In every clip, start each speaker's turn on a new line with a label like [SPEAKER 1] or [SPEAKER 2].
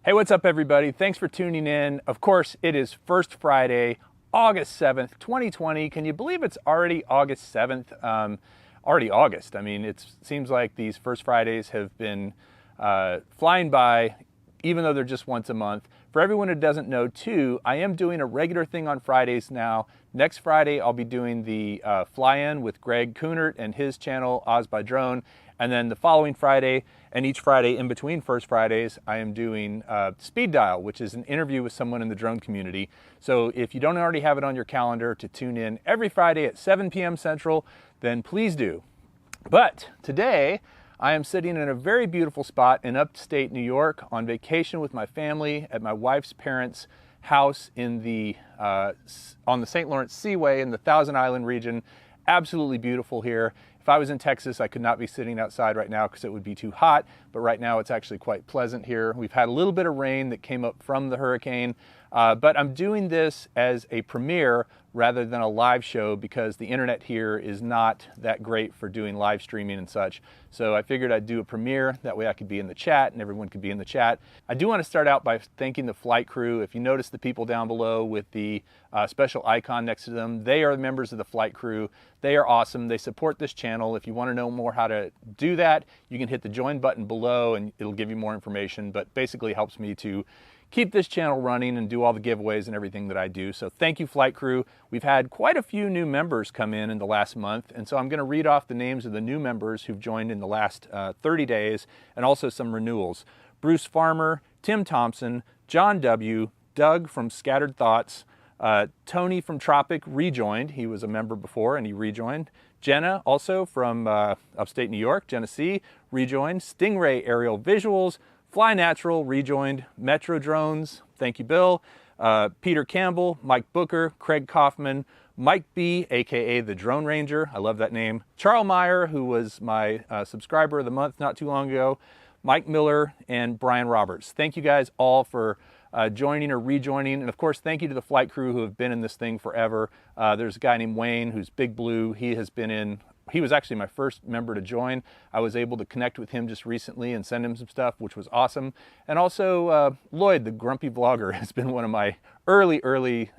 [SPEAKER 1] Hey, what's up everybody? Thanks for tuning in. Of course, it is First Friday, August 7th, 2020. Can you believe it's already August 7th? Already August. I mean, it seems like these First Fridays have been flying by, even though they're just once a month. For everyone who doesn't know too, I am doing a regular thing on Fridays now. Next Friday, I'll be doing the fly-in with Greg Kunert and his channel, Oz by Drone. And then the following Friday, and each Friday in between First Fridays, I am doing Speed Dial, which is an interview with someone in the drone community. So if you don't already have it on your calendar to tune in every Friday at 7 p.m. Central, then please do. But today, I am sitting in a very beautiful spot in upstate New York on vacation with my family at my wife's parents' house in the on the St. Lawrence Seaway in the Thousand Island region. Absolutely beautiful here. If I was in Texas, I could not be sitting outside right now because it would be too hot, but right now it's actually quite pleasant here. We've had a little bit of rain that came up from the hurricane, but I'm doing this as a premiere rather than a live show because the internet here is not that great for doing live streaming and such. So I figured I'd do a premiere, that way I could be in the chat and everyone could be in the chat. I do want to start out by thanking the flight crew. If you notice the people down below with the special icon next to them, they are members of the flight crew. They are awesome. They support this channel. If you want to know more how to do that, you can hit the join button below and it'll give you more information, but basically helps me to keep this channel running and do all the giveaways and everything that I do. So thank you, flight crew. We've had quite a few new members come in the last month, and so I'm going to read off the names of the new members who've joined in the last 30 days, and also some renewals. Bruce Farmer, Tim Thompson, John W., Doug from Scattered Thoughts, Tony from Tropic rejoined. He was a member before and he rejoined. Jenna, also from upstate New York, Jenna C. rejoined. Stingray Aerial Visuals, Fly Natural rejoined. Metro Drones, thank you, Bill. Peter Campbell, Mike Booker, Craig Kaufman, Mike B, aka the Drone Ranger, I love that name. Charles Meyer, who was my subscriber of the month not too long ago. Mike Miller and Brian Roberts. Thank you guys all for joining or rejoining, and of course thank you to the flight crew who have been in this thing forever. There's a guy named Wayne who's Big Blue. He was actually my first member to join. I was able to connect with him just recently and send him some stuff, which was awesome. And also Lloyd, the grumpy vlogger, has been one of my early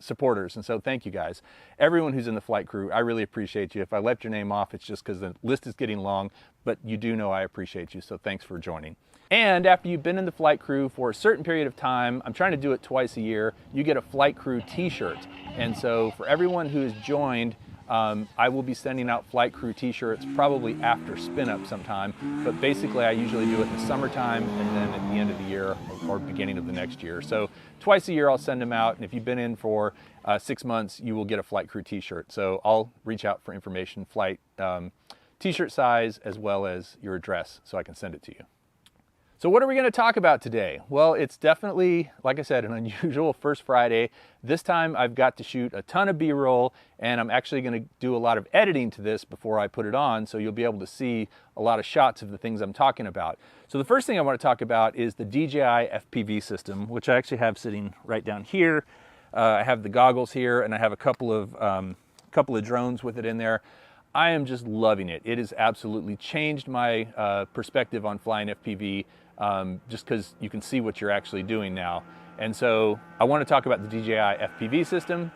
[SPEAKER 1] supporters, and so thank you guys. Everyone who's in the flight crew, I really appreciate you. If I left your name off, it's just because the list is getting long, but you do know I appreciate you, so thanks for joining. And after you've been in the flight crew for a certain period of time, I'm trying to do it twice a year, you get a flight crew t-shirt. And so for everyone who has joined, I will be sending out flight crew t-shirts probably after SpinUp sometime, but basically I usually do it in the summertime and then at the end of the year or beginning of the next year. So twice a year I'll send them out, and if you've been in for 6 months, you will get a flight crew t-shirt. So I'll reach out for information, flight t-shirt size, as well as your address so I can send it to you. So what are we going to talk about today? Well, it's definitely, like I said, an unusual First Friday. This time I've got to shoot a ton of B-roll, and I'm actually going to do a lot of editing to this before I put it on, so you'll be able to see a lot of shots of the things I'm talking about. So the first thing I want to talk about is the DJI FPV system, which I actually have sitting right down here. I have the goggles here, and I have a couple of drones with it in there. I am just loving it. It has absolutely changed my perspective on flying FPV. Just because you can see what you're actually doing now. And so I want to talk about the DJI FPV system.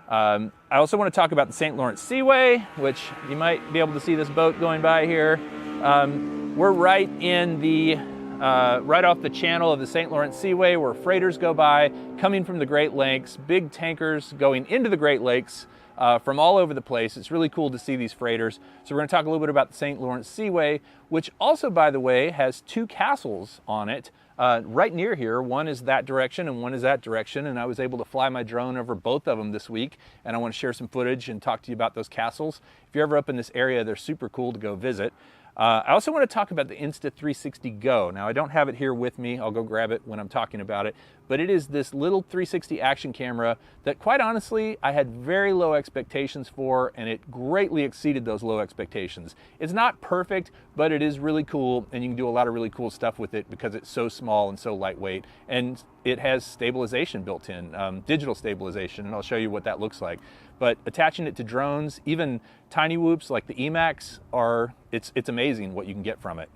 [SPEAKER 1] I also want to talk about the St. Lawrence Seaway, which you might be able to see this boat going by here. We're right in the, right off the channel of the St. Lawrence Seaway where freighters go by, coming from the Great Lakes, big tankers going into the Great Lakes from all over the place. It's really cool to see these freighters. So we're going to talk a little bit about the St. Lawrence Seaway, which also, by the way, has two castles on it right near here. One is that direction and one is that direction, and I was able to fly my drone over both of them this week, and I want to share some footage and talk to you about those castles. If you're ever up in this area, they're super cool to go visit. I also want to talk about the Insta360 Go. Now, I don't have it here with me. I'll go grab it when I'm talking about it. But it is this little 360 action camera that, quite honestly, I had very low expectations for, and it greatly exceeded those low expectations. It's not perfect, but it is really cool, and you can do a lot of really cool stuff with it because it's so small and so lightweight. And it has stabilization built in, digital stabilization, and I'll show you what that looks like. But attaching it to drones, even tiny whoops like the Emacs, it's amazing what you can get from it.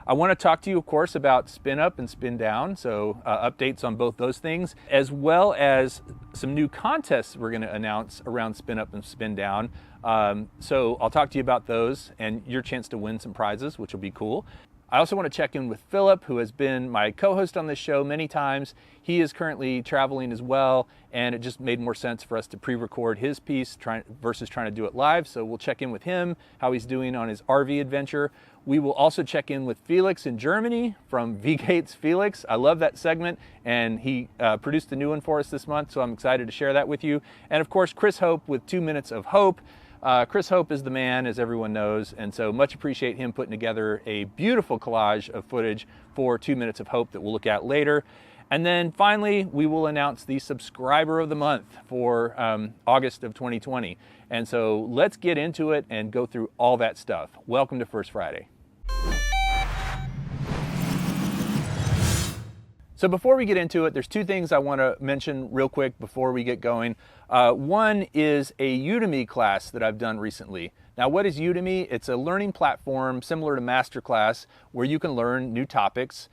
[SPEAKER 1] I want to talk to you, of course, about SpinUp and SpinDown, so updates on both those things, as well as some new contests we're going to announce around SpinUp and SpinDown. So I'll talk to you about those and your chance to win some prizes, which will be cool. I also want to check in with Philip, who has been my co-host on this show many times. He is currently traveling as well, and it just made more sense for us to pre-record his piece versus trying to do it live. So we'll check in with him, how he's doing on his RV adventure. We will also check in with Felix in Germany from VGates Felix. I love that segment, and he produced a new one for us this month, so I'm excited to share that with you. And of course, Chris Hope with 2 Minutes of Hope. Chris Hope is the man, as everyone knows, and so much appreciate him putting together a beautiful collage of footage for 2 Minutes of Hope that we'll look at later. And then finally, we will announce the subscriber of the month for August of 2020. And so let's get into it and go through all that stuff. Welcome to First Friday. So before we get into it, there's two things I want to mention real quick before we get going. One is a Udemy class that I've done recently. Now, what is Udemy? It's a learning platform similar to Masterclass where you can learn new topics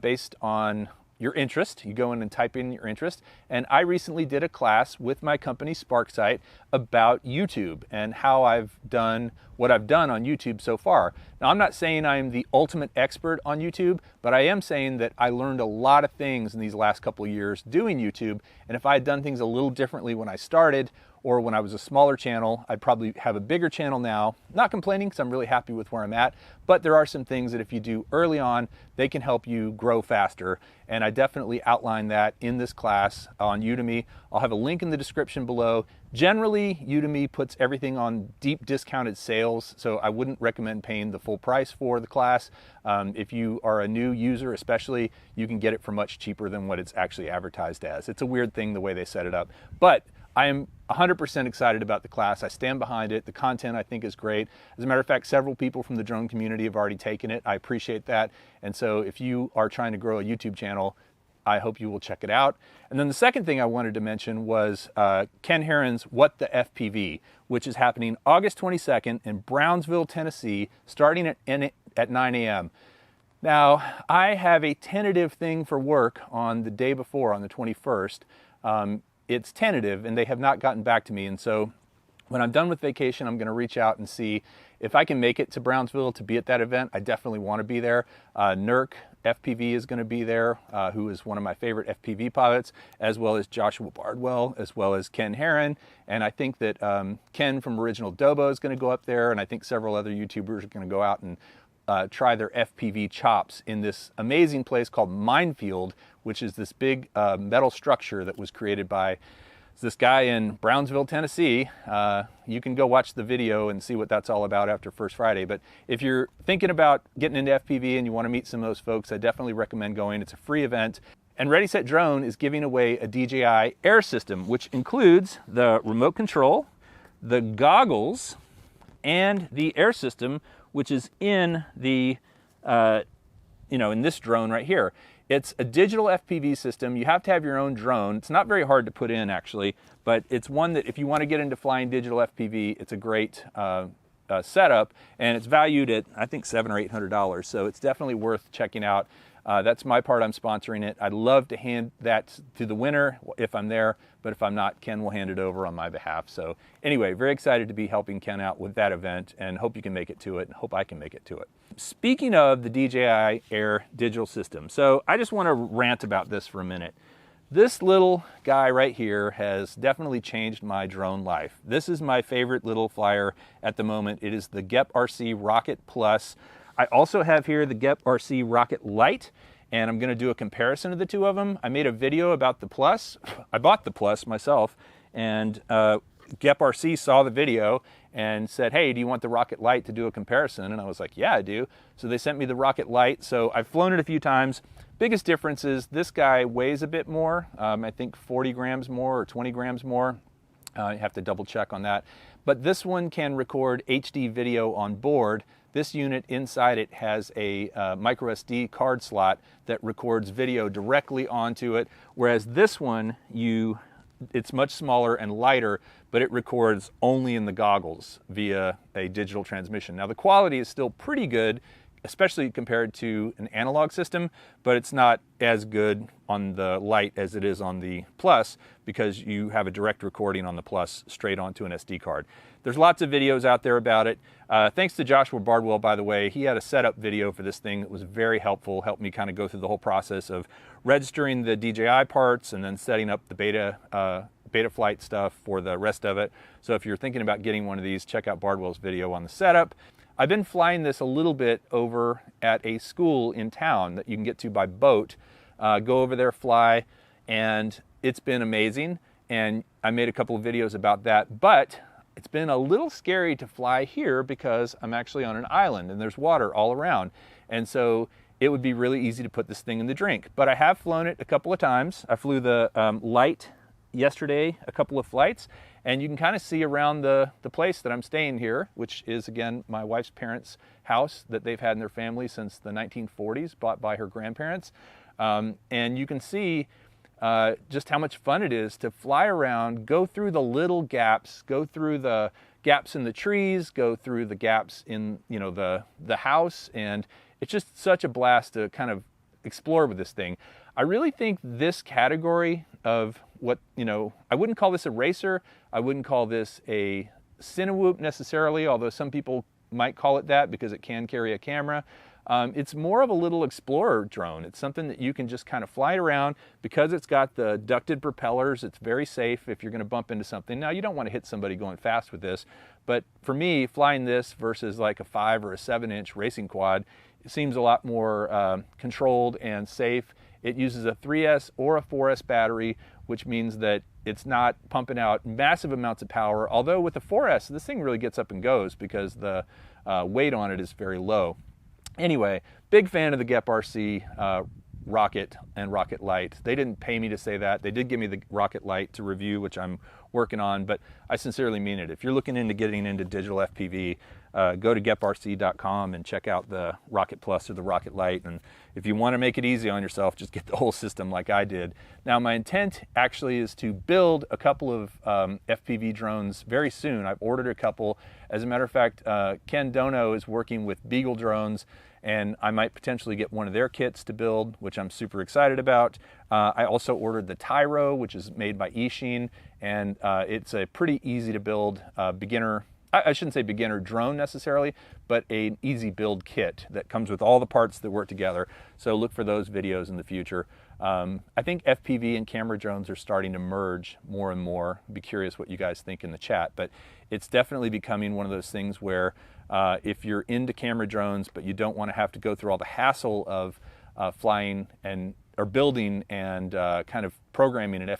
[SPEAKER 1] based on your interest. You go in and type in your interest. And I recently did a class with my company Sparksite about YouTube and how I've done what I've done on YouTube so far. Now, I'm not saying I'm the ultimate expert on YouTube, but I am saying that I learned a lot of things in these last couple of years doing YouTube. And if I had done things a little differently when I started, or when I was a smaller channel, I'd probably have a bigger channel now. Not complaining, because I'm really happy with where I'm at, but there are some things that if you do early on, they can help you grow faster. And I definitely outline that in this class on Udemy. I'll have a link in the description below. Generally, Udemy puts everything on deep discounted sales, so I wouldn't recommend paying the full price for the class. If you are a new user especially, you can get it for much cheaper than what it's actually advertised as. It's a weird thing the way they set it up. But I am 100% excited about the class. I stand behind it. The content I think is great. As a matter of fact, several people from the drone community have already taken it. I appreciate that. And so if you are trying to grow a YouTube channel, I hope you will check it out. And then the second thing I wanted to mention was Ken Herron's What the FPV, which is happening August 22nd in Brownsville, Tennessee, starting at 9 a.m. Now, I have a tentative thing for work on the day before, on the 21st. It's tentative, and they have not gotten back to me. And so when I'm done with vacation, I'm going to reach out and see if I can make it to Brownsville to be at that event. I definitely want to be there. Nurk FPV is going to be there, who is one of my favorite FPV pilots, as well as Joshua Bardwell, as well as Ken Herron. And I think that Ken from Original Dobo is going to go up there, and I think several other YouTubers are going to go out and try their FPV chops in this amazing place called Minefield, which is this big metal structure that was created by this guy in Brownsville, Tennessee. You can go watch the video and see what that's all about after First Friday. But if you're thinking about getting into FPV and you want to meet some of those folks, I definitely recommend going. It's a free event. And Ready Set Drone is giving away a DJI Air system, which includes the remote control, the goggles, and the air system, which is in the, in this drone right here. It's a digital FPV system. You have to have your own drone. It's not very hard to put in, actually, but it's one that if you want to get into flying digital FPV, it's a great setup, and it's valued at, I think, $700 or $800. So it's definitely worth checking out. That's my part. I'm sponsoring it. I'd love to hand that to the winner if I'm there, but if I'm not, Ken will hand it over on my behalf. So anyway, very excited to be helping Ken out with that event, and hope you can make it to it, and hope I can make it to it. Speaking of the DJI Air digital system, so I just want to rant about this for a minute. This little guy right here has definitely changed my drone life. This is my favorite little flyer at the moment. It is the Gep RC Rocket Plus. I also have here the Gep RC Rocket Lite, and I'm going to do a comparison of the two of them. I made a video about the Plus. I bought the Plus myself, and Gep RC saw the video and said, hey, do you want the Rocket Lite to do a comparison? And I was like, yeah, I do. So they sent me the Rocket Lite. So I've flown it a few times. Biggest difference is this guy weighs a bit more. I think 40 grams more or 20 grams more. You have to double check on that. But this one can record HD video on board. This unit inside it has a micro SD card slot that records video directly onto it, whereas this one, it's much smaller and lighter, but it records only in the goggles via a digital transmission. Now the quality is still pretty good especially compared to an analog system, but it's not as good on the Lite as it is on the Plus because you have a direct recording on the Plus straight onto an SD card. There's lots of videos out there about it. Thanks to Joshua Bardwell, by the way. He had a setup video for this thing that was very helpful, helped me kind of go through the whole process of registering the DJI parts and then setting up the beta flight stuff for the rest of it. So if you're thinking about getting one of these, check out Bardwell's video on the setup. I've been flying this a little bit over at a school in town that you can get to by boat. Go over there, fly, and it's been amazing. And I made a couple of videos about that, but it's been a little scary to fly here because I'm actually on an island and there's water all around. And so it would be really easy to put this thing in the drink. But I have flown it a couple of times. I flew the Lite yesterday, a couple of flights, and you can kind of see around the place that I'm staying here, which is, again, my wife's parents' house that they've had in their family since the 1940s, bought by her grandparents. And you can see just how much fun it is to fly around, go through the little gaps, go through the gaps in the trees, go through the gaps in, you know, the house, and it's just such a blast to kind of explore with this thing. I really think this category of what, you know, I wouldn't call this a racer, I wouldn't call this a Cinewhoop necessarily, although some people might call it that because it can carry a camera. It's more of a little explorer drone. It's something that you can just kind of fly around because it's got the ducted propellers. It's very safe if you're going to bump into something. Now, you don't want to hit somebody going fast with this, but for me, flying this versus like a 5 or a 7-inch racing quad, it seems a lot more controlled and safe. It uses a 3S or a 4S battery, which means that it's not pumping out massive amounts of power. Although with the 4S, this thing really gets up and goes because the weight on it is very low. Anyway, big fan of the Gep RC Rocket and Rocket Lite. They didn't pay me to say that. They did give me the Rocket Lite to review, which I'm working on, but I sincerely mean it. If you're looking into getting into digital FPV, go to geprc.com and check out the Rocket Plus or the Rocket Lite. And if you want to make it easy on yourself, just get the whole system like I did. Now, my intent actually is to build a couple of FPV drones very soon. I've ordered a couple. As a matter of fact, Ken Dono is working with Beagle Drones, and I might potentially get one of their kits to build, which I'm super excited about. I also ordered the Tyro, which is made by Eachine, and it's a pretty easy to build beginner, I shouldn't say beginner drone necessarily, but an easy build kit that comes with all the parts that work together. So look for those videos in the future. I think FPV and camera drones are starting to merge more and more. Be curious what you guys think in the chat, but it's definitely becoming one of those things where if you're into camera drones, but you don't want to have to go through all the hassle of flying and or building and kind of programming an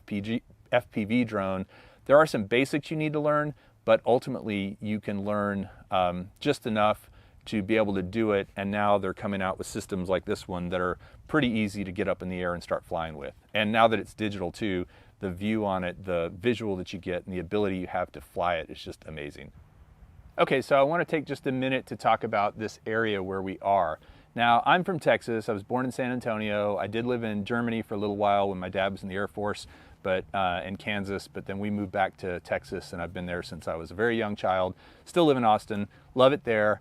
[SPEAKER 1] FPV drone, there are some basics you need to learn, but ultimately you can learn just enough to be able to do it. And now they're coming out with systems like this one that are pretty easy to get up in the air and start flying with. And now that it's digital too, the view on it, the visual that you get, and the ability you have to fly it is just amazing. Okay, so I want to take just a minute to talk about this area where we are. Now, I'm from Texas. I was born in San Antonio. I did live in Germany for a little while when my dad was in the Air Force, but in Kansas, but then we moved back to Texas, and I've been there since I was a very young child. Still live in Austin, love it there,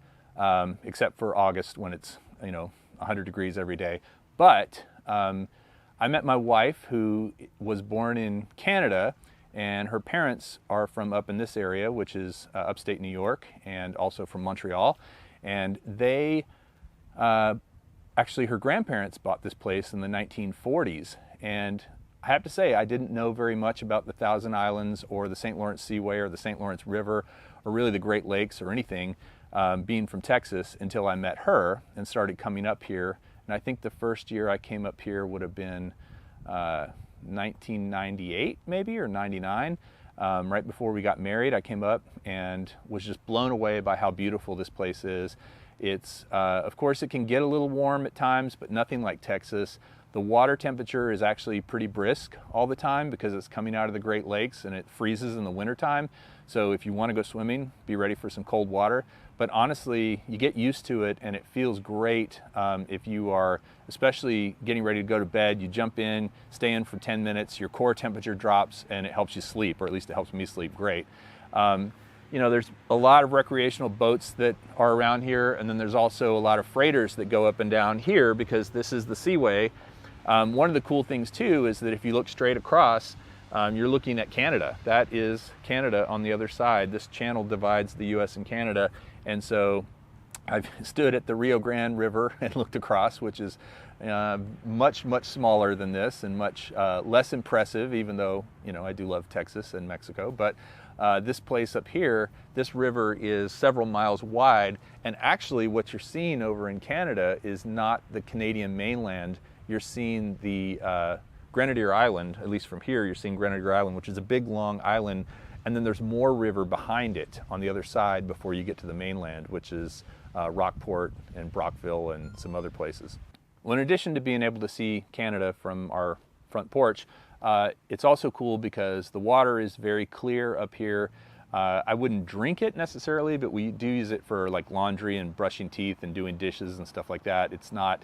[SPEAKER 1] except for August when it's 100 degrees every day. But I met my wife, who was born in Canada, and her parents are from up in this area, which is upstate New York, and also from Montreal. And they, actually her grandparents bought this place in the 1940s. And I have to say, I didn't know very much about the Thousand Islands or the St. Lawrence Seaway or the St. Lawrence River or really the Great Lakes or anything, being from Texas, until I met her and started coming up here. And I think the first year I came up here would have been 1998 maybe, or 99. Right before we got married, I came up and was just blown away by how beautiful this place is. It's, of course, it can get a little warm at times, but nothing like Texas. The water temperature is actually pretty brisk all the time because it's coming out of the Great Lakes and it freezes in the wintertime. So if you want to go swimming, be ready for some cold water. But honestly, you get used to it and it feels great. If you are especially getting ready to go to bed, you jump in, stay in for 10 minutes, your core temperature drops and it helps you sleep, or at least it helps me sleep great. you know, there's a lot of recreational boats that are around here, and then there's also a lot of freighters that go up and down here because this is the Seaway. One of the cool things too is that if you look straight across, you're looking at Canada. That is Canada on the other side. This channel divides the US and Canada, and so I've stood at the Rio Grande River and looked across, which is much smaller than this and much less impressive, even though, you know, I do love Texas and Mexico. But this place up here, this river is several miles wide, and actually what you're seeing over in Canada is not the Canadian mainland. You're seeing the Grenadier Island. At least from here, you're seeing Grenadier Island, which is a big long island, and then there's more river behind it on the other side before you get to the mainland, which is Rockport and Brockville and some other places. Well, in addition to being able to see Canada from our front porch, it's also cool because the water is very clear up here. I wouldn't drink it necessarily, but we do use it for like laundry and brushing teeth and doing dishes and stuff like that. It's not,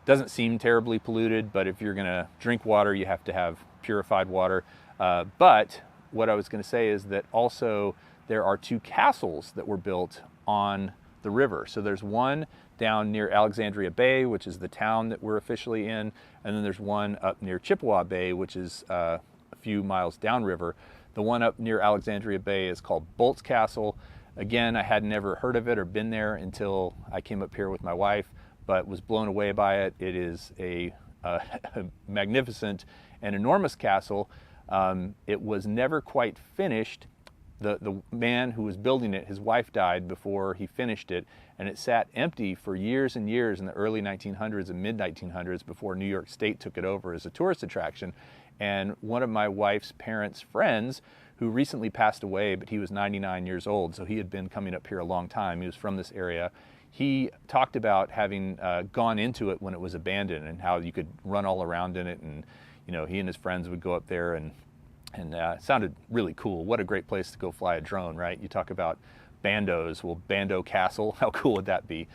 [SPEAKER 1] doesn't seem terribly polluted, but if you're gonna drink water, you have to have purified water. But what I was gonna say is that also there are 2 castles that were built on the river. So there's one down near Alexandria Bay, which is the town that we're officially in, and then there's one up near Chippewa Bay, which is a few miles downriver. The one up near Alexandria Bay is called Bolt's Castle. Again, I had never heard of it or been there until I came up here with my wife, but was blown away by it. It is a magnificent and enormous castle. It was never quite finished. The man who was building it, his wife died before he finished it, and it sat empty for years and years in the early 1900s and mid-1900s before New York State took it over as a tourist attraction. And one of my wife's parents' friends, who recently passed away, but he was 99 years old, so he had been coming up here a long time. He was from this area. He talked about having gone into it when it was abandoned and how you could run all around in it, and you know, he and his friends would go up there, and it sounded really cool. What a great place to go fly a drone, right? You talk about bandos. Well, Bando Castle, how cool would that be?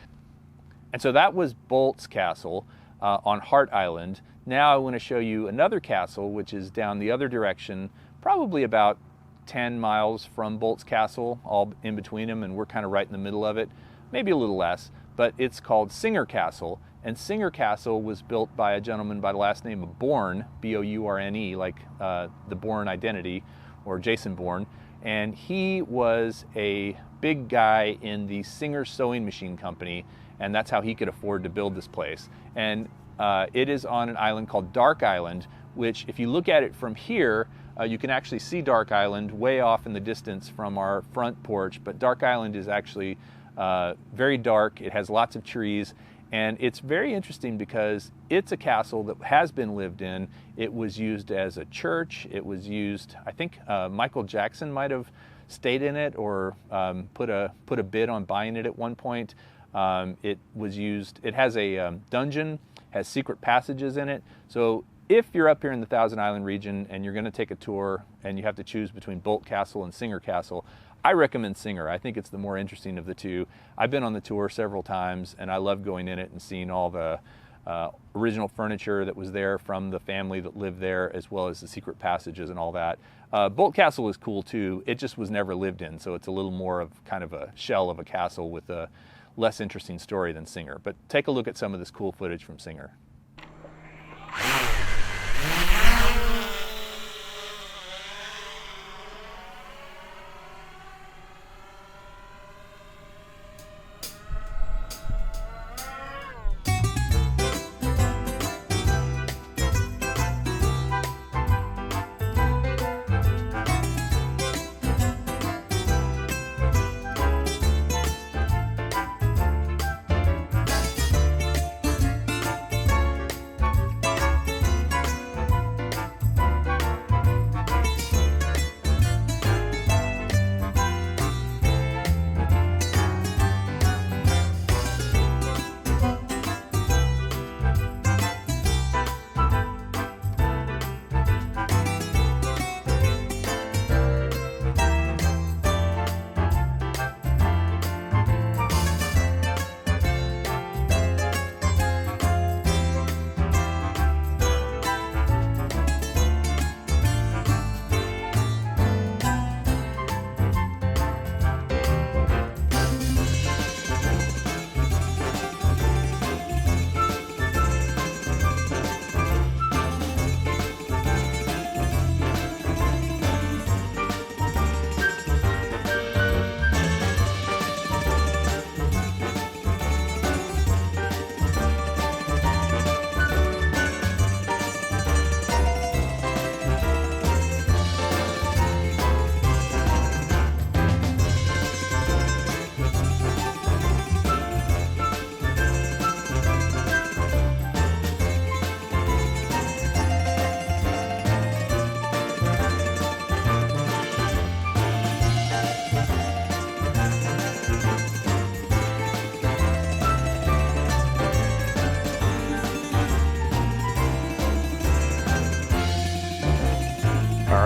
[SPEAKER 1] And so that was Bolt's Castle on Hart Island. Now I want to show you another castle, which is down the other direction, probably about 10 miles from Bolt's Castle, all in between them, and we're kind of right in the middle of it, maybe a little less, but it's called Singer Castle. And Singer Castle was built by a gentleman by the last name of Bourne, B-O-U-R-N-E, like the Bourne Identity, or Jason Bourne. And he was a big guy in the Singer Sewing Machine Company, and that's how he could afford to build this place. And it is on an island called Dark Island, which if you look at it from here, you can actually see Dark Island way off in the distance from our front porch, but Dark Island is actually very dark. It has lots of trees. And it's very interesting because it's a castle that has been lived in. It was used as a church. It was used, I think Michael Jackson might have stayed in it or put a bid on buying it at one point. It was used, it has a dungeon, has secret passages in it. So if you're up here in the Thousand Island region and you're gonna take a tour and you have to choose between Bolt Castle and Singer Castle, I recommend Singer. I think it's the more interesting of the two. I've been on the tour several times and I love going in it and seeing all the original furniture that was there from the family that lived there, as well as the secret passages and all that. Bolt Castle is cool too. It just was never lived in, so it's a little more of kind of a shell of a castle with a less interesting story than Singer. But take a look at some of this cool footage from Singer.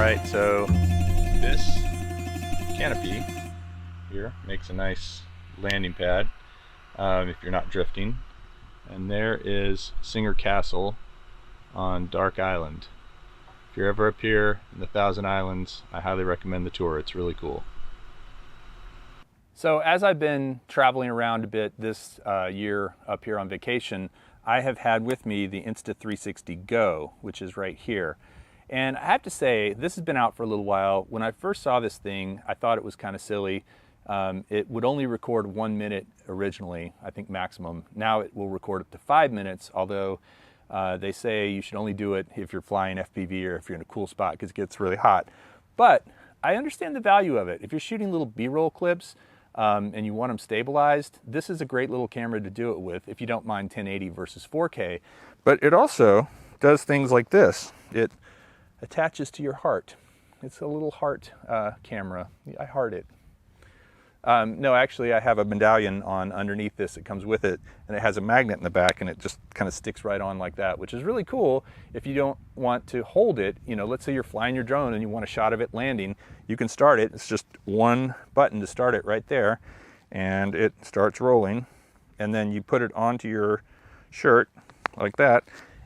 [SPEAKER 1] right, so this canopy here makes a nice landing pad if you're not drifting. And there is Singer Castle on Dark Island. If you're ever up here in the Thousand Islands, I highly recommend the tour. It's really cool. So as I've been traveling around a bit this year up here on vacation, I have had with me the Insta360 Go, which is right here. And I have to say, this has been out for a little while. When I first saw this thing, I thought it was kind of silly. It would only record 1 minute originally, I think maximum. Now it will record up to 5 minutes, although they say you should only do it if you're flying FPV or if you're in a cool spot because it gets really hot. But I understand the value of it. If you're shooting little B-roll clips, and you want them stabilized, this is a great little camera to do it with if you don't mind 1080 versus 4K. But it also does things like this. It attaches to your heart. It's a little heart camera. I heart it. No, actually I have a medallion on underneath this that comes with it, and it has a magnet in the back, and it just kind of sticks right on like that, which is really cool if you don't want to hold it. You know, let's say you're flying your drone and you want a shot of it landing, you can start it. It's just one button to start it right there, and it starts rolling, and then you put it onto your shirt like that,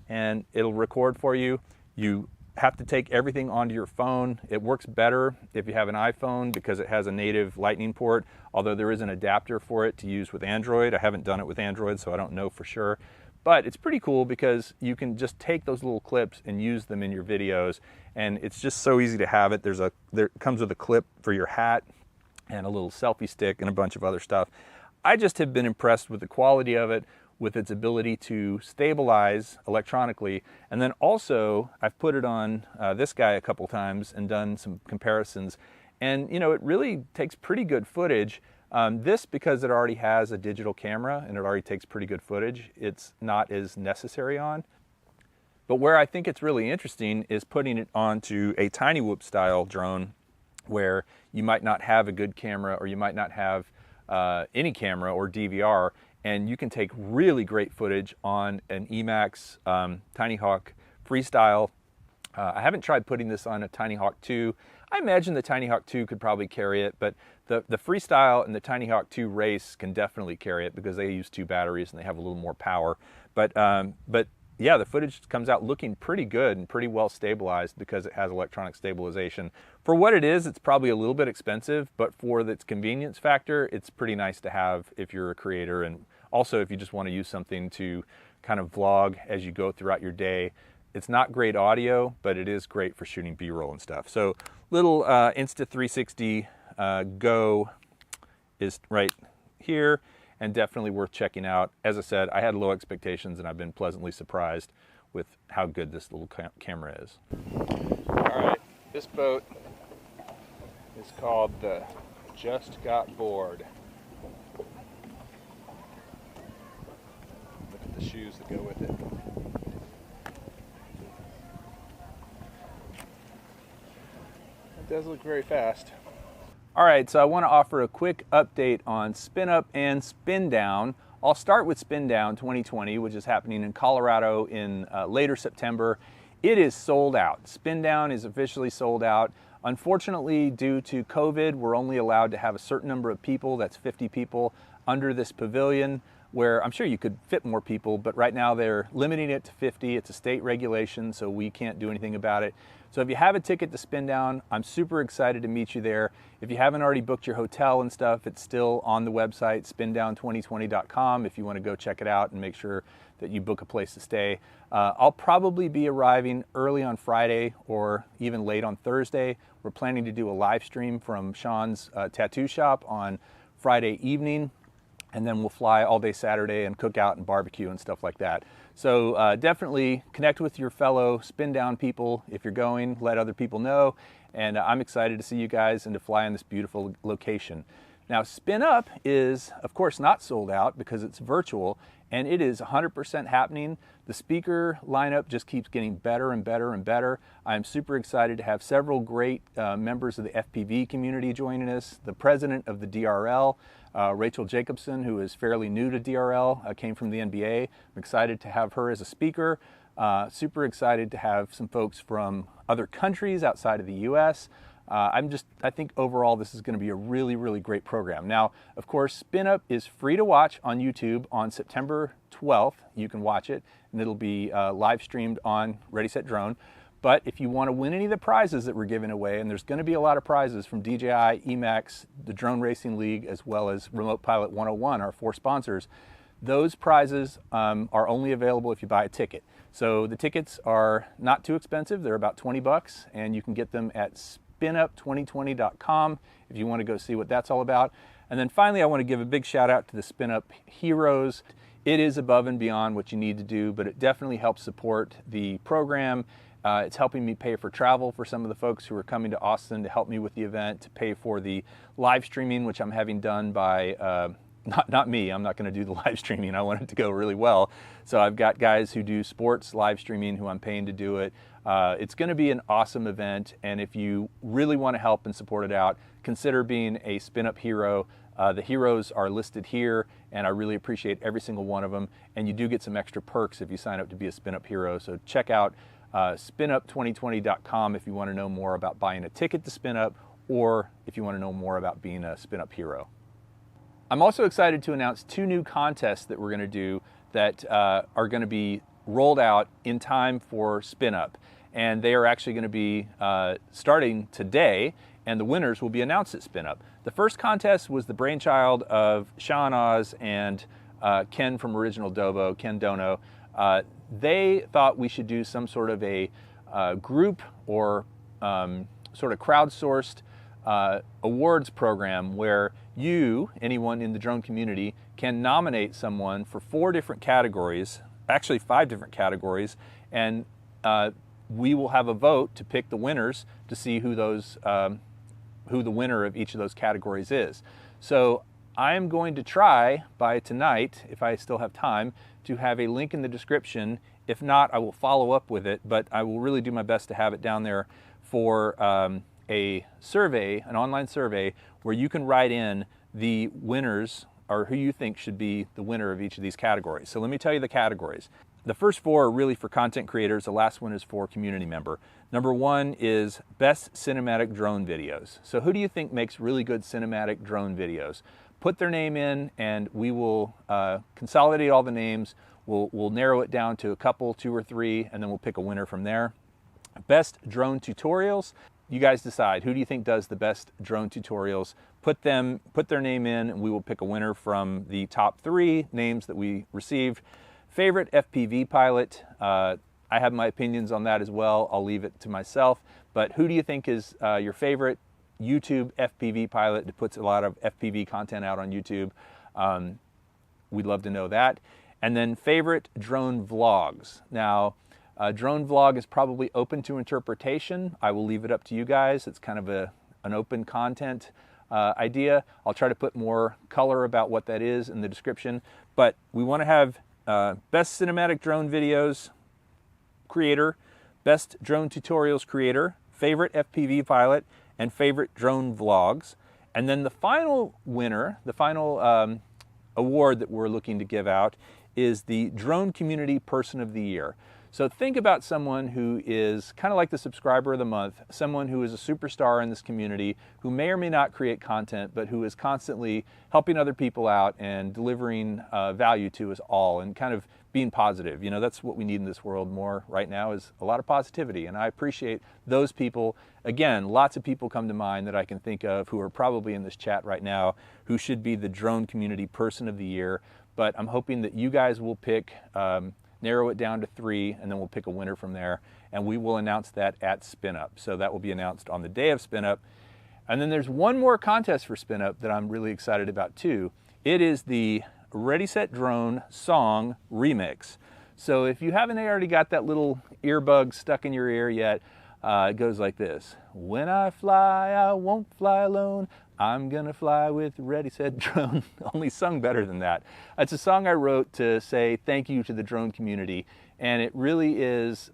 [SPEAKER 1] and it'll record for you. You have to take everything onto your phone. It works better if you have an iPhone because it has a native lightning port, although there is an adapter for it to use with Android. I haven't done it with Android, so I don't know for sure. But it's pretty cool because you can just take those little clips and use them in your videos, and it's just so easy to have it. There comes with a clip for your hat and a little selfie stick and a bunch of other stuff. I just have been impressed with the quality of it, with its ability to stabilize electronically. And then also, I've put it on this guy a couple times and done some comparisons. And you know, it really takes pretty good footage. This, because it already has a digital camera and it already takes pretty good footage, it's not as necessary on. But where I think it's really interesting is putting it onto a tiny whoop style drone where you might not have a good camera, or you might not have any camera or DVR, and you can take really great footage on an Emax Tiny Hawk Freestyle. I haven't tried putting this on a Tiny Hawk 2. I imagine the Tiny Hawk 2 could probably carry it, but the Freestyle and the Tiny Hawk 2 Race can definitely carry it because they use 2 batteries and they have a little more power. But yeah, the footage comes out looking pretty good and pretty well stabilized because it has electronic stabilization. For what it is, it's probably a little bit expensive, but for its convenience factor, it's pretty nice to have if you're a creator, and also if you just want to use something to kind of vlog as you go throughout your day. It's not great audio, but it is great for shooting B-roll and stuff. So little Insta360 Go is right here, and definitely worth checking out. As I said, I had low expectations and I've been pleasantly surprised with how good this little camera is. All right, this boat is called the Just Got Bored. Look at the shoes that go with it. It does look very fast. All right, so I want to offer a quick update on SpinUp and SpinDown. I'll start with SpinDown 2020, which is happening in Colorado in later September. It is sold out. SpinDown is officially sold out. Unfortunately, due to COVID, we're only allowed to have a certain number of people, that's 50 people, under this pavilion, where I'm sure you could fit more people, but right now they're limiting it to 50. It's a state regulation, so we can't do anything about it. So if you have a ticket to SpinDown, I'm super excited to meet you there. If you haven't already booked your hotel and stuff, it's still on the website, spindown2020.com, if you want to go check it out and make sure that you book a place to stay. I'll probably be arriving early on Friday or even late on Thursday. We're planning to do a live stream from Sean's tattoo shop on Friday evening, and then we'll fly all day Saturday and cook out and barbecue and stuff like that. So definitely connect with your fellow SpinDown people if you're going, let other people know, and I'm excited to see you guys and to fly on this beautiful location. Now, SpinUp is, of course, not sold out because it's virtual, and it is 100% happening. The speaker lineup just keeps getting better and better and better. I'm super excited to have several great members of the FPV community joining us. The president of the DRL, Rachel Jacobson, who is fairly new to DRL, came from the NBA. I'm excited to have her as a speaker. Super excited to have some folks from other countries outside of the US. I think overall this is going to be a really, really great program. Now, of course, SpinUp is free to watch on YouTube on September 12th. You can watch it, and it'll be live streamed on Ready Set Drone. But if you want to win any of the prizes that we're giving away, and there's going to be a lot of prizes from DJI, Emacs, the Drone Racing League, as well as Remote Pilot 101, our 4 sponsors, those prizes are only available if you buy a ticket. So the tickets are not too expensive. They're about 20 bucks, and you can get them at SpinUp2020.com if you want to go see what that's all about. And then finally, I want to give a big shout out to the SpinUp Heroes. It is above and beyond what you need to do, but it definitely helps support the program. It's helping me pay for travel for some of the folks who are coming to Austin to help me with the event, to pay for the live streaming, which I'm having done by not me. I'm not going to do the live streaming. I want it to go really well. So I've got guys who do sports live streaming who I'm paying to do it. It's going to be an awesome event, and if you really want to help and support it out, consider being a SpinUp hero. The heroes are listed here, and I really appreciate every single one of them, and you do get some extra perks if you sign up to be a SpinUp hero. So check out SpinUp2020.com if you want to know more about buying a ticket to SpinUp, or if you want to know more about being a SpinUp hero. I'm also excited to announce 2 new contests that we're going to do that are going to be rolled out in time for SpinUp. And they are actually going to be starting today, and the winners will be announced at SpinUp. The first contest was the brainchild of Sean Oz and Ken from Original Dobo, Ken Dono. They thought we should do some sort of a group or sort of crowdsourced awards program where you, anyone in the drone community, can nominate someone for 4 different categories, actually 5 different categories, and we will have a vote to pick the winners to see who the winner of each of those categories is. So I am going to try by tonight, if I still have time, to have a link in the description. If not, I will follow up with it, but I will really do my best to have it down there for a survey, an online survey, where you can write in the winners or who you think should be the winner of each of these categories. So let me tell you the categories. The first 4 are really for content creators. The last one is for community member. Number 1 is best cinematic drone videos. So who do you think makes really good cinematic drone videos? Put their name in, and we will consolidate all the names. We'll narrow it down to a couple, 2 or 3, and then we'll pick a winner from there. Best drone tutorials. You guys decide. Who do you think does the best drone tutorials? Put their name in, and we will pick a winner from the top 3 names that we received. Favorite FPV pilot. I have my opinions on that as well. I'll leave it to myself. But who do you think is your favorite YouTube FPV pilot that puts a lot of FPV content out on YouTube? We'd love to know that. And then favorite drone vlogs. Now, a drone vlog is probably open to interpretation. I will leave it up to you guys. It's kind of an open content idea. I'll try to put more color about what that is in the description. But we want to have best cinematic drone videos creator, best drone tutorials creator, favorite FPV pilot, and favorite drone vlogs. And then the final winner, the final award that we're looking to give out is the Drone Community Person of the Year. So think about someone who is kind of like the subscriber of the month, someone who is a superstar in this community, who may or may not create content, but who is constantly helping other people out and delivering value to us all and kind of being positive. You know, that's what we need in this world more right now, is a lot of positivity. And I appreciate those people. Again, lots of people come to mind that I can think of who are probably in this chat right now who should be the Drone Community Person of the Year. But I'm hoping that you guys will pick narrow it down to 3, and then we'll pick a winner from there, and we will announce that at SpinUp. So that will be announced on the day of SpinUp. And then there's one more contest for SpinUp that I'm really excited about too. It is the Ready Set Drone song remix. So if you haven't already got that little earbug stuck in your ear yet, it goes like this. When I fly, I won't fly alone. I'm gonna fly with Ready, Set, Drone, only sung better than that. It's a song I wrote to say thank you to the drone community, and it really is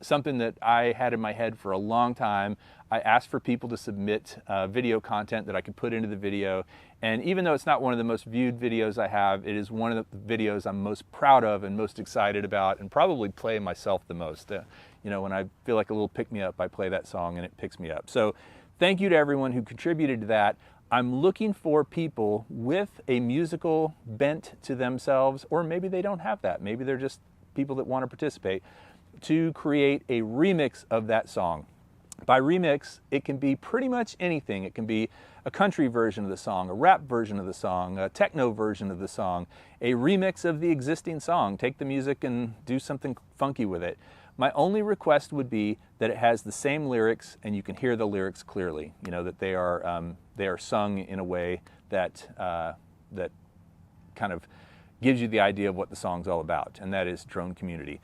[SPEAKER 1] something that I had in my head for a long time. I asked for people to submit video content that I could put into the video, and even though it's not one of the most viewed videos I have, it is one of the videos I'm most proud of and most excited about, and probably play myself the most. You know, when I feel like a little pick-me-up, I play that song and it picks me up. So thank you to everyone who contributed to that. I'm looking for people with a musical bent to themselves, or maybe they don't have that. Maybe they're just people that want to participate, to create a remix of that song. By remix, it can be pretty much anything. It can be a country version of the song, a rap version of the song, a techno version of the song, a remix of the existing song. Take the music and do something funky with it. My only request would be that it has the same lyrics and you can hear the lyrics clearly. You know, that they are sung in a way that, that kind of gives you the idea of what the song's all about, and that is drone community.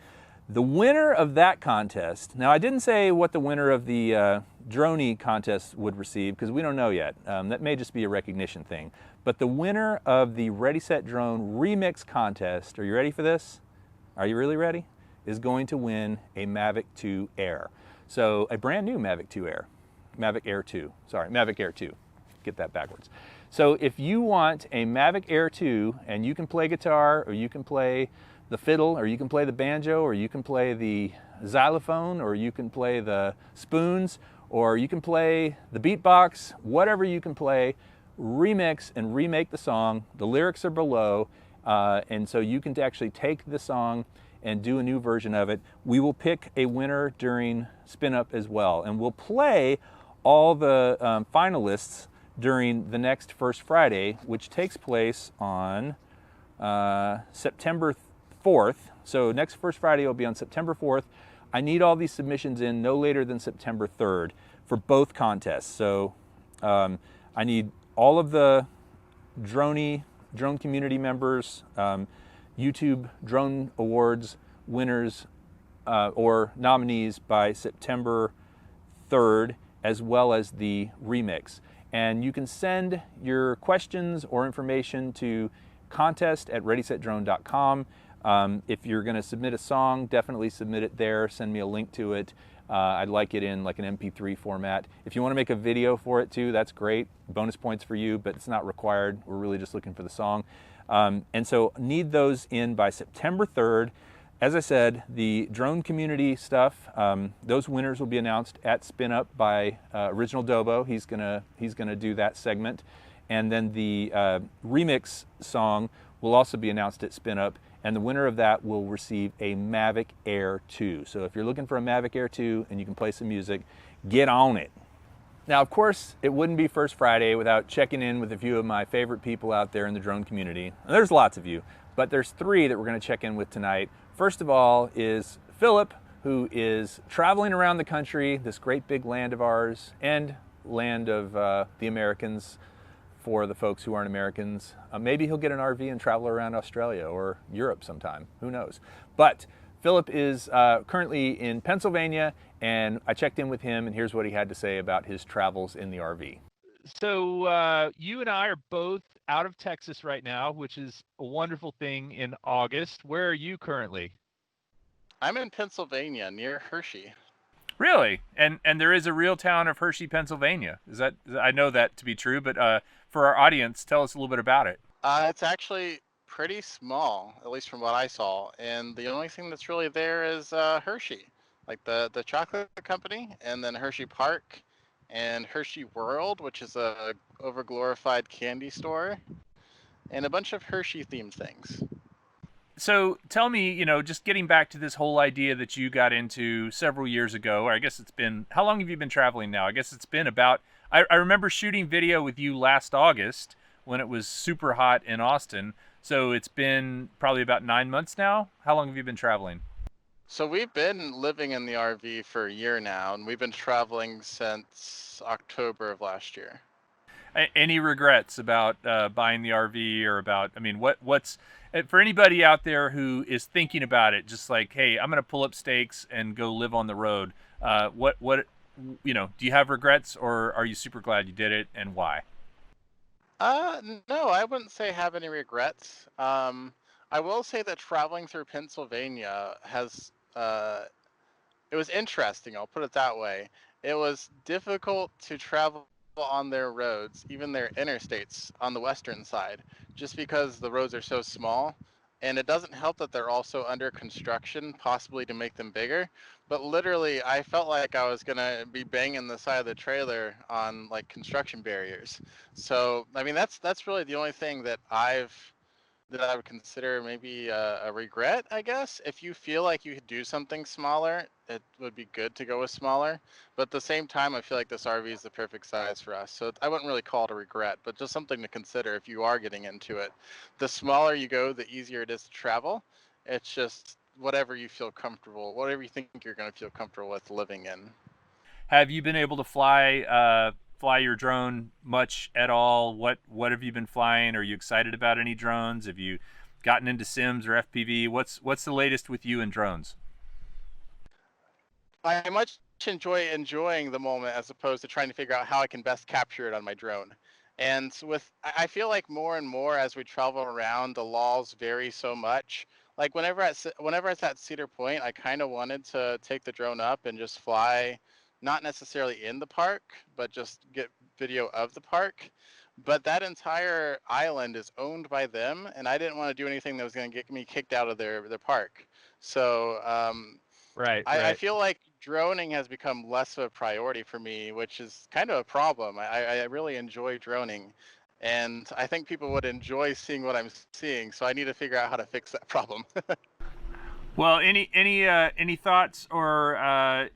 [SPEAKER 1] The winner of that contest, now I didn't say what the winner of the Droney contest would receive because we don't know yet. That may just be a recognition thing. But the winner of the Ready, Set, Drone remix contest, are you ready for this? Are you really ready? Is going to win a Mavic 2 Air. So a brand new Mavic 2 Air. Mavic Air 2, sorry, Mavic Air 2. Get that backwards. So if you want a Mavic Air 2 and you can play guitar, or you can play the fiddle, or you can play the banjo, or you can play the xylophone, or you can play the spoons, or you can play the beatbox, whatever you can play, remix and remake the song. The lyrics are below, and so you can actually take the song and do a new version of it. We will pick a winner during SpinUp as well, and we'll play all the finalists during the next First Friday, which takes place on September 4th. So next First Friday will be on September 4th. I need all these submissions in no later than September 3rd for both contests. So I need all of the drone community members, YouTube Drone Awards winners or nominees by September 3rd, as well as the remix. And you can send your questions or information to contest@readysetdrone.com. If you're going to submit a song, definitely submit it there. Send me a link to it. I'd like it in like an MP3 format. If you want to make a video for it too, that's great. Bonus points for you, but it's not required. We're really just looking for the song. And so need those in by September 3rd. As I said, the drone community stuff, those winners will be announced at SpinUp by Original Dobo. He's gonna do that segment. And then the remix song will also be announced at SpinUp, and the winner of that will receive a Mavic Air 2. So if you're looking for a Mavic Air 2 and you can play some music, get on it. Now, of course, it wouldn't be First Friday without checking in with a few of my favorite people out there in the drone community. And there's lots of you, but there's three that we're going to check in with tonight. First of all is Philip, who is traveling around the country, this great big land of ours, and land of the Americans for the folks who aren't Americans. Maybe he'll get an RV and travel around Australia or Europe sometime, who knows. But Philip is currently in Pennsylvania, and I checked in with him, and here's what he had to say about his travels in the RV.
[SPEAKER 2] So you and I are both out of Texas right now, which is a wonderful thing in August. Where are you currently?
[SPEAKER 3] I'm in Pennsylvania, near Hershey.
[SPEAKER 1] Really? And there is a real town of Hershey, Pennsylvania. I know that to be true, but for our audience, tell us a little bit about it.
[SPEAKER 3] It's actually pretty small, at least from what I saw. And the only thing that's really there is Hershey, like the chocolate company, and then Hershey Park, and Hershey World, which is a overglorified candy store, and a bunch of Hershey-themed things.
[SPEAKER 1] So tell me, just getting back to this whole idea that you got into several years ago, or I guess it's been, how long have you been traveling now? I guess it's been about, I remember shooting video with you last August when it was super hot in Austin. So it's been probably about 9 months now. How long have you been traveling?
[SPEAKER 3] So we've been living in the RV for a year now, and we've been traveling since October of last year.
[SPEAKER 1] Any regrets about buying the RV, or about, what's for anybody out there who is thinking about it, just like, hey, I'm going to pull up stakes and go live on the road. Do you have regrets, or are you super glad you did it, and why?
[SPEAKER 3] No, I wouldn't say I have any regrets. I will say that traveling through Pennsylvania it was interesting, I'll put it that way. It was difficult to travel on their roads, even their interstates on the western side, just because the roads are so small. And it doesn't help that they're also under construction, possibly to make them bigger. But literally, I felt like I was gonna be banging the side of the trailer on like construction barriers. So, I mean, that's really the only thing that I would consider maybe a regret, I guess. If you feel like you could do something smaller, it would be good to go with smaller. But at the same time, I feel like this RV is the perfect size for us. So I wouldn't really call it a regret, but just something to consider if you are getting into it. The smaller you go, the easier it is to travel. It's just whatever you feel comfortable, whatever you think you're going to feel comfortable with living in.
[SPEAKER 1] Have you been able to fly your drone much at all? What have you been flying? Are you excited about any drones? Have you gotten into Sims or FPV? What's the latest with you and drones?
[SPEAKER 3] I much enjoying the moment as opposed to trying to figure out how I can best capture it on my drone. And I feel like more and more as we travel around, the laws vary so much. Like whenever it's at Cedar Point, I kind of wanted to take the drone up and just fly, not necessarily in the park, but just get video of the park. But that entire island is owned by them, and I didn't want to do anything that was going to get me kicked out of their park. So
[SPEAKER 2] Right,
[SPEAKER 3] I
[SPEAKER 2] right.
[SPEAKER 3] feel like droning has become less of a priority for me, which is kind of a problem. I really enjoy droning, and I think people would enjoy seeing what I'm seeing. So I need to figure out how to fix that problem.
[SPEAKER 1] Well, any thoughts or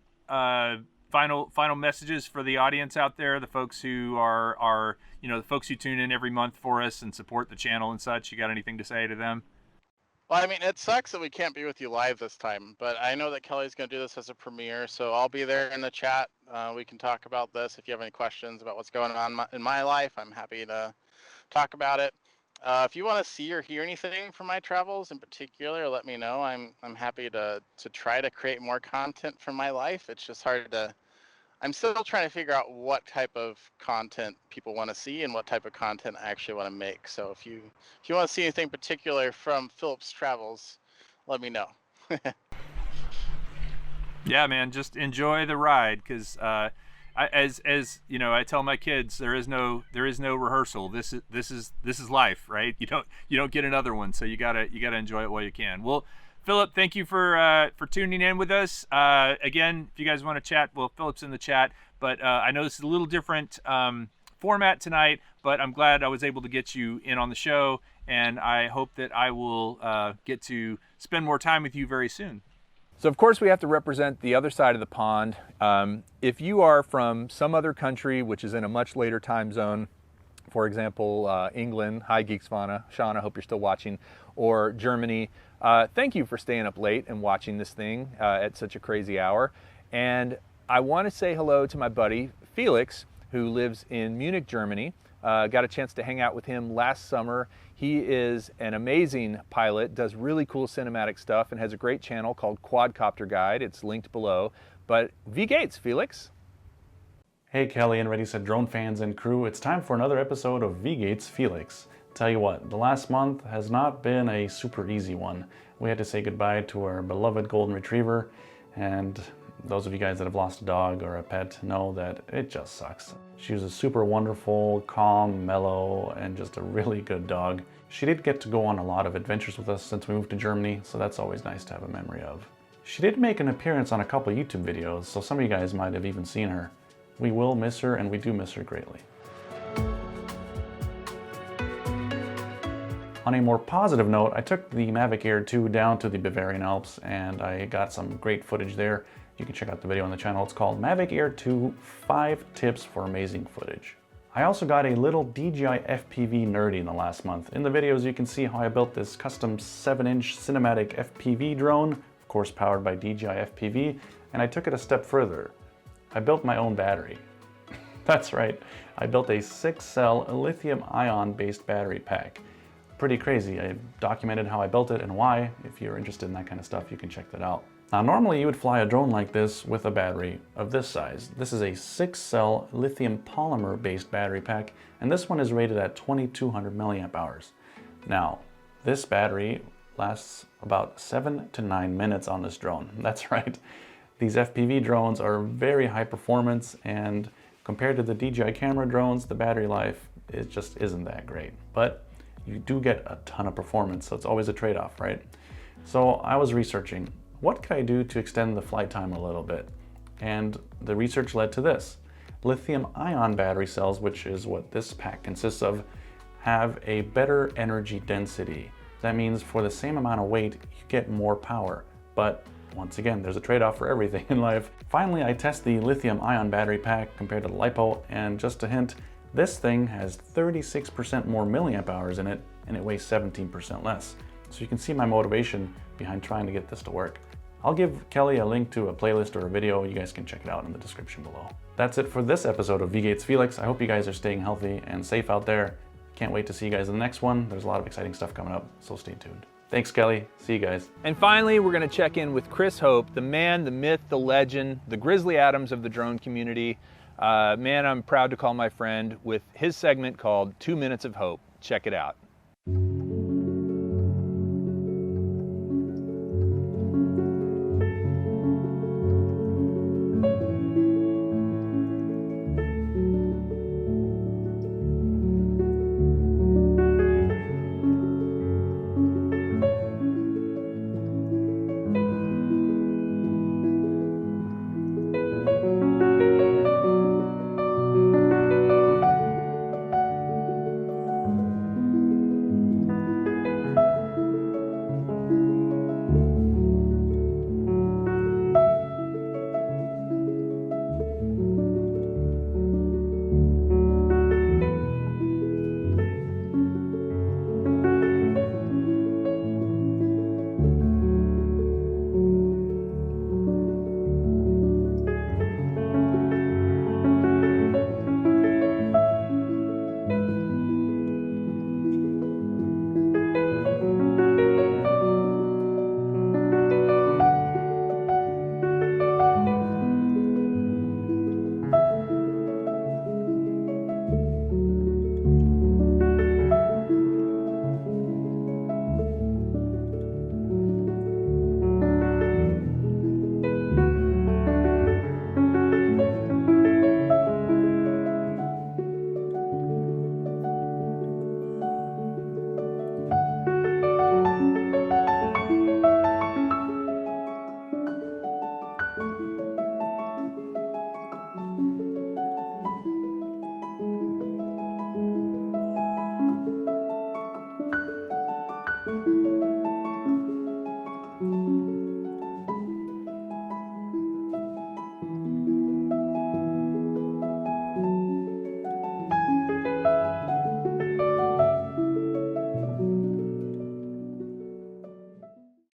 [SPEAKER 1] final messages for the audience out there, the folks who are the folks who tune in every month for us and support the channel and such? You got anything to say to them?
[SPEAKER 3] Well, I mean, it sucks that we can't be with you live this time, but I know that Kelly's going to do this as a premiere, so I'll be there in the chat. We can talk about this. If you have any questions about what's going on in my life, I'm happy to talk about it. If you want to see or hear anything from my travels in particular, let me know. I'm happy to try to create more content from my life. It's just hard to. I'm still trying to figure out what type of content people want to see and what type of content I actually want to make. So if you want to see anything particular from Philip's travels, let me know.
[SPEAKER 1] Yeah, man, just enjoy the ride, because as you know, I tell my kids, there is no rehearsal. This is life, right? You don't get another one, so you gotta enjoy it while you can. Well, Philip, thank you for tuning in with us. Again, if you guys want to chat, well, Philip's in the chat, but I know this is a little different format tonight, but I'm glad I was able to get you in on the show, and I hope that I will get to spend more time with you very soon. So of course we have to represent the other side of the pond. If you are from some other country which is in a much later time zone, for example, England, hi Geeksvana, Sean, I hope you're still watching, or Germany, thank you for staying up late and watching this thing at such a crazy hour. And I want to say hello to my buddy Felix, who lives in Munich, Germany. Got a chance to hang out with him last summer. He is an amazing pilot, does really cool cinematic stuff, and has a great channel called Quadcopter Guide. It's linked below. But VGates, Felix.
[SPEAKER 4] Hey Kelly and Ready Set Drone fans and crew, it's time for another episode of VGates Felix. Tell you what, the last month has not been a super easy one. We had to say goodbye to our beloved golden retriever, and those of you guys that have lost a dog or a pet know that it just sucks. She was a super wonderful, calm, mellow, and just a really good dog. She did get to go on a lot of adventures with us since we moved to Germany, so that's always nice to have a memory of. She did make an appearance on a couple YouTube videos, so some of you guys might have even seen her. We will miss her, and we do miss her greatly. On a more positive note, I took the Mavic Air 2 down to the Bavarian Alps, and I got some great footage there. You can check out the video on the channel. It's called Mavic Air 2 5 Tips for Amazing Footage. I also got a little DJI FPV nerdy in the last month. In the videos you can see how I built this custom 7-inch cinematic FPV drone, of course powered by DJI FPV, and I took it a step further. I built my own battery. That's right, I built a 6-cell lithium-ion based battery pack. pretty crazy. I documented how I built it and why. If you're interested in that kind of stuff, you can check that out. Now, normally you would fly a drone like this with a battery of this size. This is a 6-cell lithium polymer-based battery pack, and this one is rated at 2200 milliamp hours. Now, this battery lasts about 7 to 9 minutes on this drone. That's right. These FPV drones are very high performance, and compared to the DJI camera drones, the battery life just isn't that great. But you do get a ton of performance, so it's always a trade-off, right? So I was researching, what could I do to extend the flight time a little bit? And the research led to this. Lithium-ion battery cells, which is what this pack consists of, have a better energy density. That means for the same amount of weight, you get more power. But once again, there's a trade-off for everything in life. Finally, I test the lithium-ion battery pack compared to the LiPo, and just a hint, this thing has 36% more milliamp hours in it, and it weighs 17% less. So you can see my motivation behind trying to get this to work. I'll give Kelly a link to a playlist or a video. You guys can check it out in the description below. That's it for this episode of VGates Felix. I hope you guys are staying healthy and safe out there. Can't wait to see you guys in the next one. There's a lot of exciting stuff coming up, so stay tuned. Thanks, Kelly. See you guys.
[SPEAKER 1] And finally, we're going to check in with Chris Hope, the man, the myth, the legend, the Grizzly Adams of the drone community. Man, I'm proud to call my friend, with his segment called 2 Minutes of Hope. Check it out.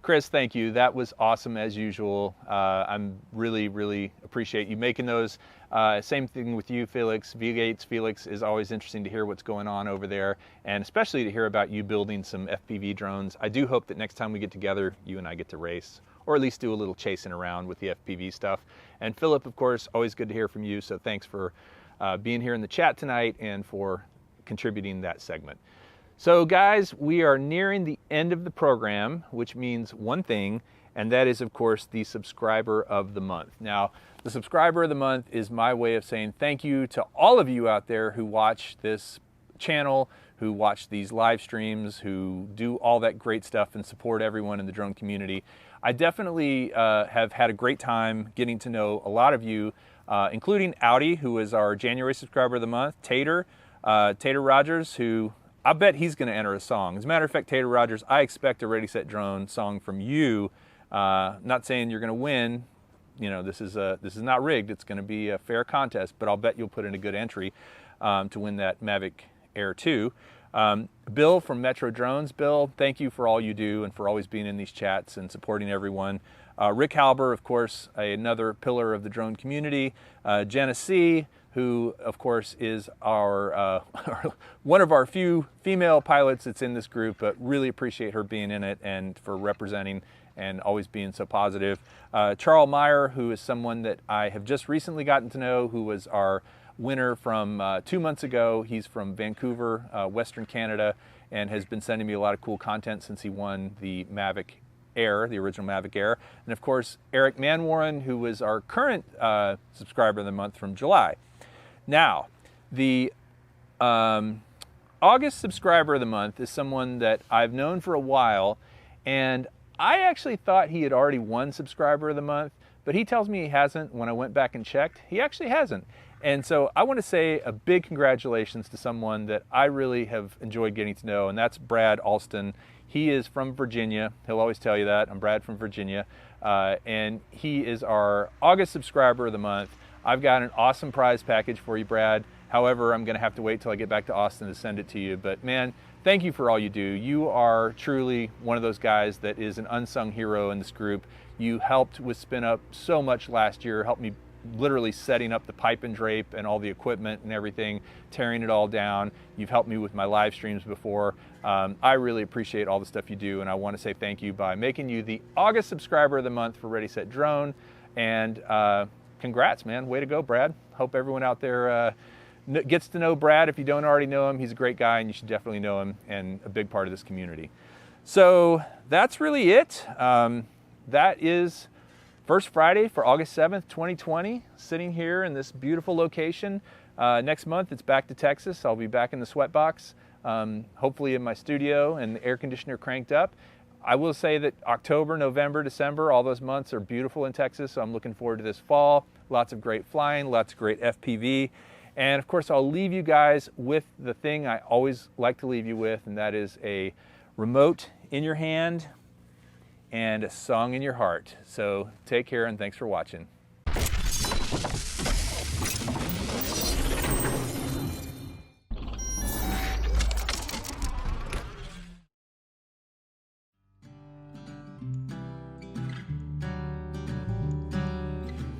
[SPEAKER 1] Chris, thank you. That was awesome as usual. I'm really appreciate you making those. Same thing with you, Felix. VGates Felix is always interesting to hear what's going on over there, and especially to hear about you building some FPV drones. I do hope that next time we get together, you and I get to race, or at least do a little chasing around with the FPV stuff. And Philip, of course, always good to hear from you. So thanks for being here in the chat tonight and for contributing that segment. So guys, we are nearing the end of the program, which means one thing, and that is, of course, the subscriber of the month. Now, the subscriber of the month is my way of saying thank you to all of you out there who watch this channel, who watch these live streams, who do all that great stuff and support everyone in the drone community. I definitely have had a great time getting to know a lot of you, including Audi, who is our January subscriber of the month, Tater Rogers, who I bet he's going to enter a song. As a matter of fact, Tater Rogers, I expect a Ready, Set, Drone song from you. Not saying you're going to win. You know, this is not rigged. It's going to be a fair contest, but I'll bet you'll put in a good entry to win that Mavic Air 2. Bill from Metro Drones. Bill, thank you for all you do and for always being in these chats and supporting everyone. Rick Halber, of course, another pillar of the drone community. Jenna C., who of course is our one of our few female pilots that's in this group, but really appreciate her being in it and for representing and always being so positive. Charles Meyer, who is someone that I have just recently gotten to know, who was our winner from 2 months ago. He's from Vancouver, Western Canada, and has been sending me a lot of cool content since he won the Mavic Air, the original Mavic Air. And of course, Eric Manwarren, who was our current subscriber of the month from July. Now, the August subscriber of the month is someone that I've known for a while, and I actually thought he had already won subscriber of the month, but he tells me he hasn't. When I went back and checked, he actually hasn't. And so I want to say a big congratulations to someone that I really have enjoyed getting to know, and that's Brad Alston. He is from Virginia. He'll always tell you that. I'm Brad from Virginia. And he is our August subscriber of the month. I've got an awesome prize package for you, Brad. However, I'm going to have to wait till I get back to Austin to send it to you. But man, thank you for all you do. You are truly one of those guys that is an unsung hero in this group. You helped with SpinUp so much last year, helped me literally setting up the pipe and drape and all the equipment and everything, tearing it all down. You've helped me with my live streams before. I really appreciate all the stuff you do, and I want to say thank you by making you the August subscriber of the month for Ready Set Drone. And congrats, man. Way to go, Brad. Hope everyone out there gets to know Brad. If you don't already know him, he's a great guy, and you should definitely know him and a big part of this community. So that's really it. That is First Friday for August 7th, 2020, sitting here in this beautiful location. Next month, it's back to Texas. I'll be back in the sweatbox, hopefully in my studio and the air conditioner cranked up. I will say that October, November, December, all those months are beautiful in Texas, so I'm looking forward to this fall. Lots of great flying, lots of great FPV. And of course, I'll leave you guys with the thing I always like to leave you with, and that is a remote in your hand and a song in your heart. So take care and thanks for watching.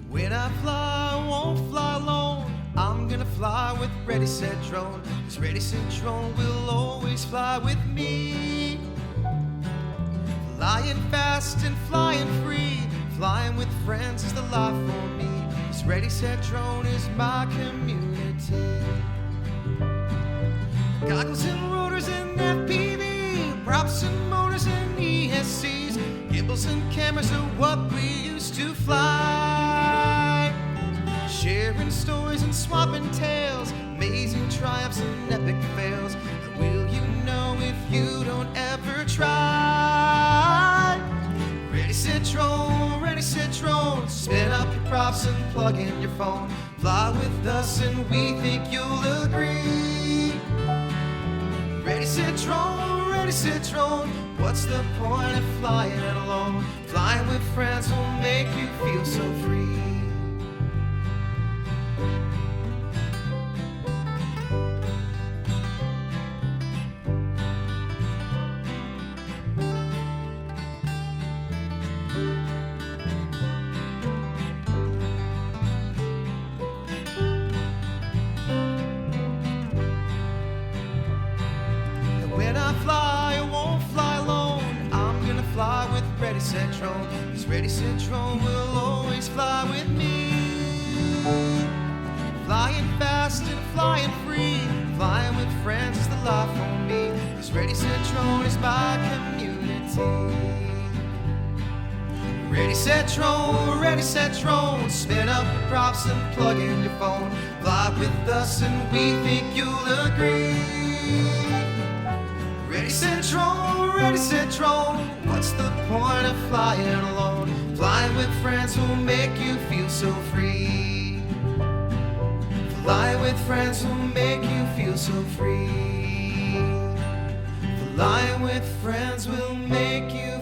[SPEAKER 5] When I fly, I won't fly alone. I'm gonna fly with Ready Set Drone, 'cause Ready Set Drone will always fly with me. Flying fast and flying free, flying with friends is the life for me. 'Cause Ready Set Drone is my community. Goggles and rotors and FPV, props and motors and ESCs, gimbals and cameras are what we used to fly. Sharing stories and swapping tales, amazing triumphs and epic fails. And will you know if you don't ever try? Ready, set, drone, spin up your props and plug in your phone. Fly with us and we think you'll agree. Ready, set, drone, what's the point of flying alone? Flying with friends will make you feel so free. When I fly, I won't fly alone. I'm gonna fly with Ready Set Drone, 'cause Ready Set Drone will always fly with me. Flying fast and flying free, flying with friends is the life for me. 'Cause Ready Set Drone is my community. Ready set drone, spin up your props and plug in your phone. Fly with us and we think you'll agree. Ready set drone, what's the point of flying alone? Flying with friends will make you feel so free. Flying with friends will make you feel so free. Flying with friends will make you